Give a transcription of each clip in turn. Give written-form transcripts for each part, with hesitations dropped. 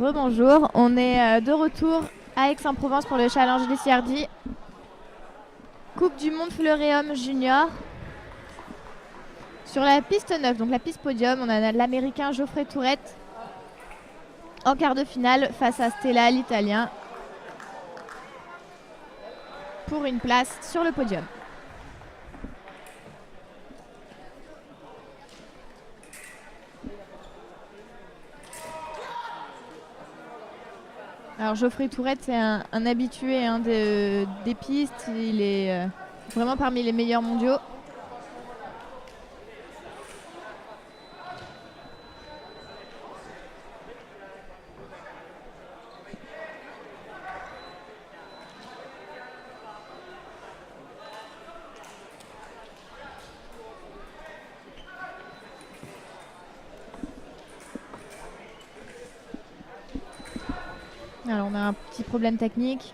Rebonjour, on est de retour à Aix-en-Provence pour le challenge Liciardi. Coupe du monde Fleuréum Junior. Sur la piste 9, donc la piste podium, on a l'américain Geoffrey Tourette en quart de finale face à Stella, l'italien, pour une place sur le podium. Alors Geoffrey Tourette, c'est un habitué des pistes, il est vraiment parmi les meilleurs mondiaux. Alors on a un petit problème technique.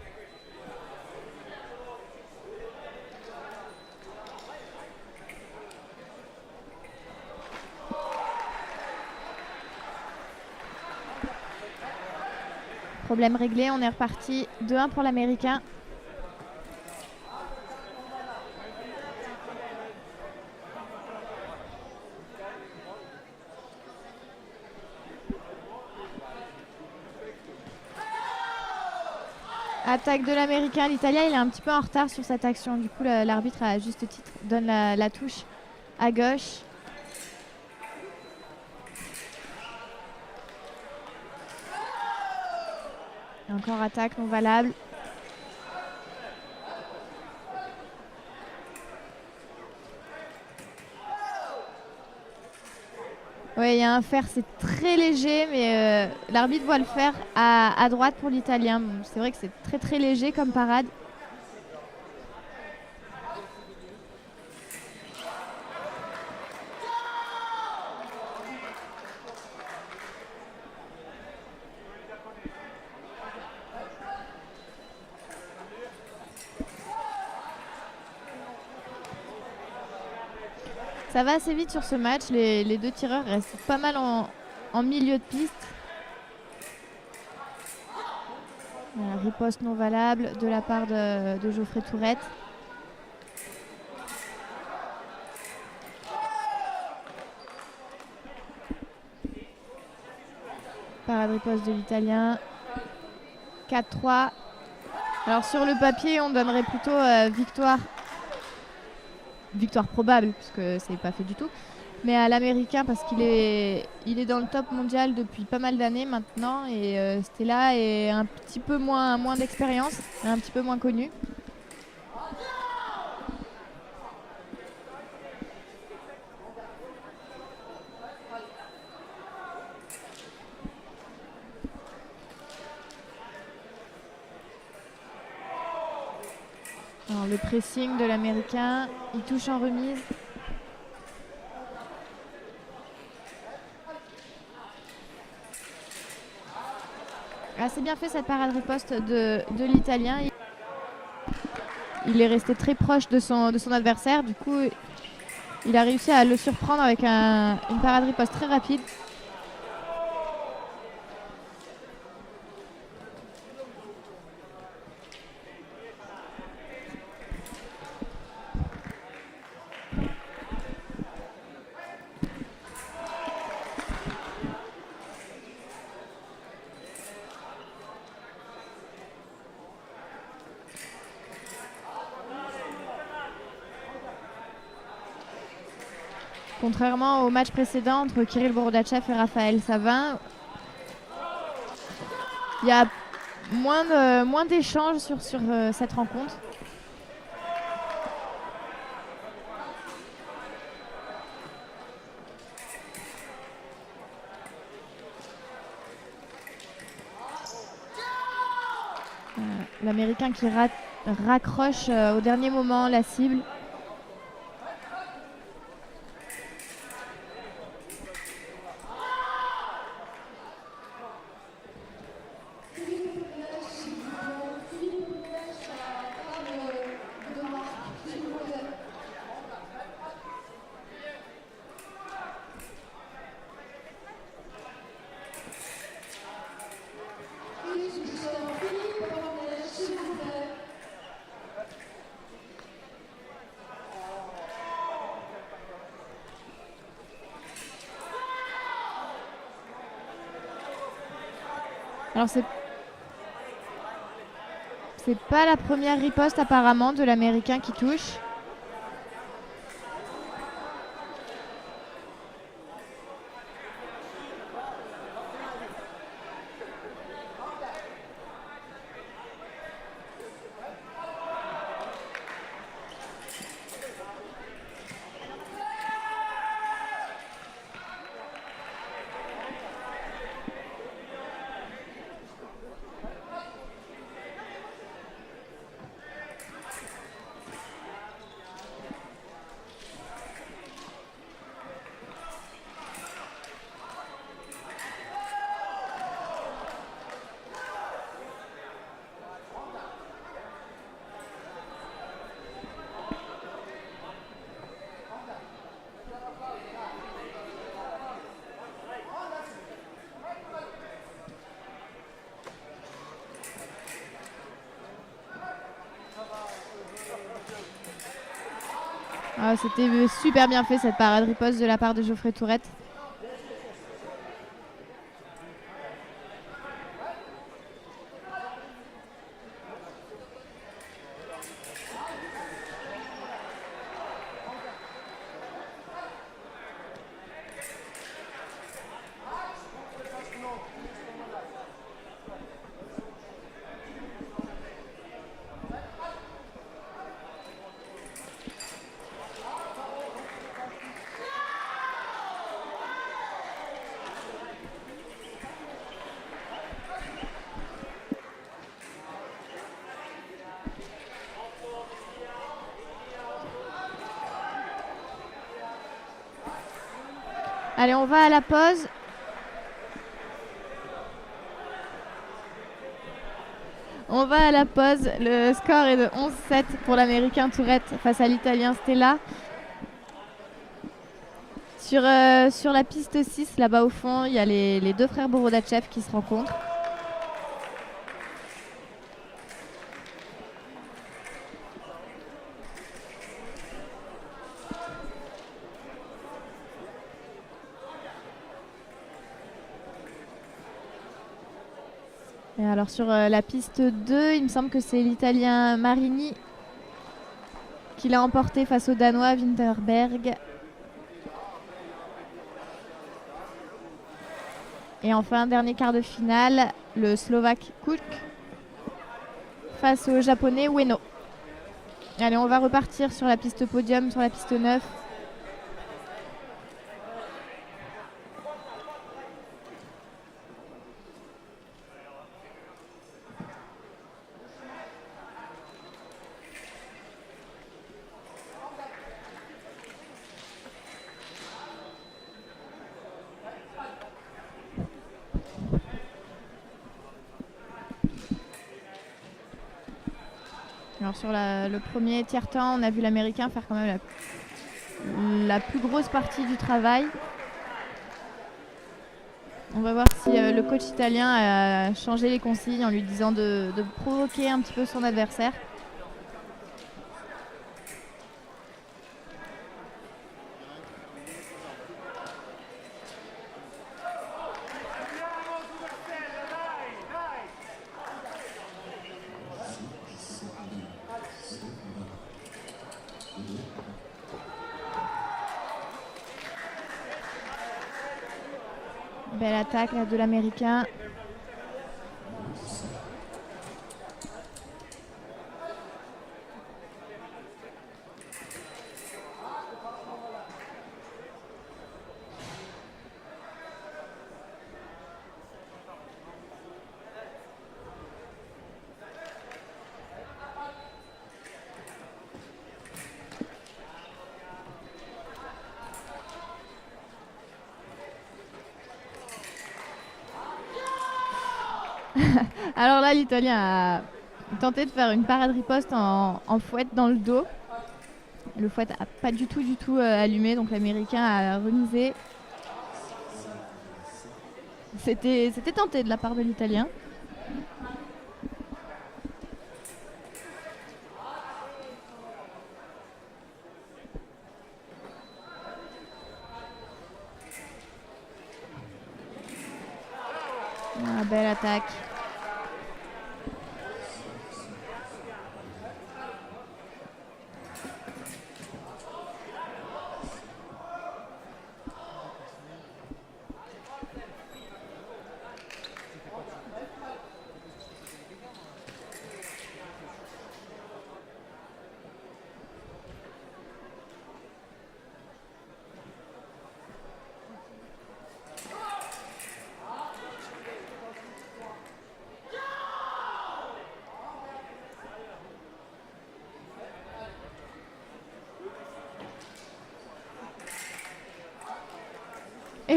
Problème réglé, on est reparti 2-1 pour l'américain. Attaque de l'américain, l'italien il est un petit peu en retard sur cette action. Du coup l'arbitre à juste titre donne la touche à gauche. Encore attaque non valable. Oui, il y a un fer, c'est très léger, mais l'arbitre voit le faire à droite pour l'italien. Bon, c'est vrai que c'est très très léger comme parade. Ça va assez vite sur ce match, les deux tireurs restent pas mal en milieu de piste. Riposte non valable de la part de Geoffrey Tourette. Parade riposte de l'italien. 4-3. Alors sur le papier, on donnerait plutôt victoire probable, puisque c'est pas fait du tout, mais à l'américain parce qu'il est dans le top mondial depuis pas mal d'années maintenant, et Stella est un petit peu moins d'expérience, un petit peu moins connu. Alors, le pressing de l'américain, il touche en remise. Assez bien fait cette parade riposte de l'italien. Il est resté très proche de son adversaire. Du coup, il a réussi à le surprendre avec une parade riposte très rapide. Contrairement au match précédent entre Kirill Borodachev et Raphaël Savin, il y a moins d'échanges sur cette rencontre. L'américain qui raccroche au dernier moment la cible. Alors c'est pas la première riposte apparemment de l'Américain qui touche. Ah, c'était super bien fait cette parade riposte de la part de Geoffrey Tourette. Allez, on va à la pause. On va à la pause. Le score est de 11-7 pour l'Américain Tourette face à l'Italien Stella. Sur la piste 6, là-bas au fond, il y a les deux frères Borodachev qui se rencontrent. Et alors sur la piste 2, il me semble que c'est l'Italien Marini qui l'a emporté face au Danois Winterberg. Et enfin, dernier quart de finale, le Slovaque Kuk face au Japonais Ueno. Allez, on va repartir sur la piste podium, sur la piste 9. Alors sur le premier tiers-temps, on a vu l'Américain faire quand même la plus grosse partie du travail. On va voir si le coach italien a changé les consignes en lui disant de provoquer un petit peu son adversaire. Belle attaque là, de l'Américain. Alors là, l'Italien a tenté de faire une parade riposte en fouette dans le dos. Le fouette n'a pas du tout allumé, donc l'Américain a remisé. C'était tenté de la part de l'Italien. Ah, belle attaque.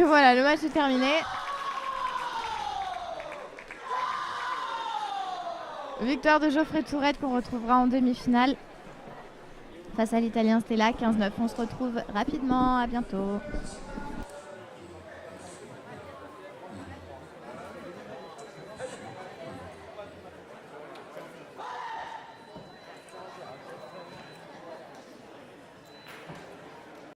Et voilà, le match est terminé. Victoire de Geoffrey Tourette qu'on retrouvera en demi-finale face à l'Italien Stella 15-9. On se retrouve rapidement, à bientôt.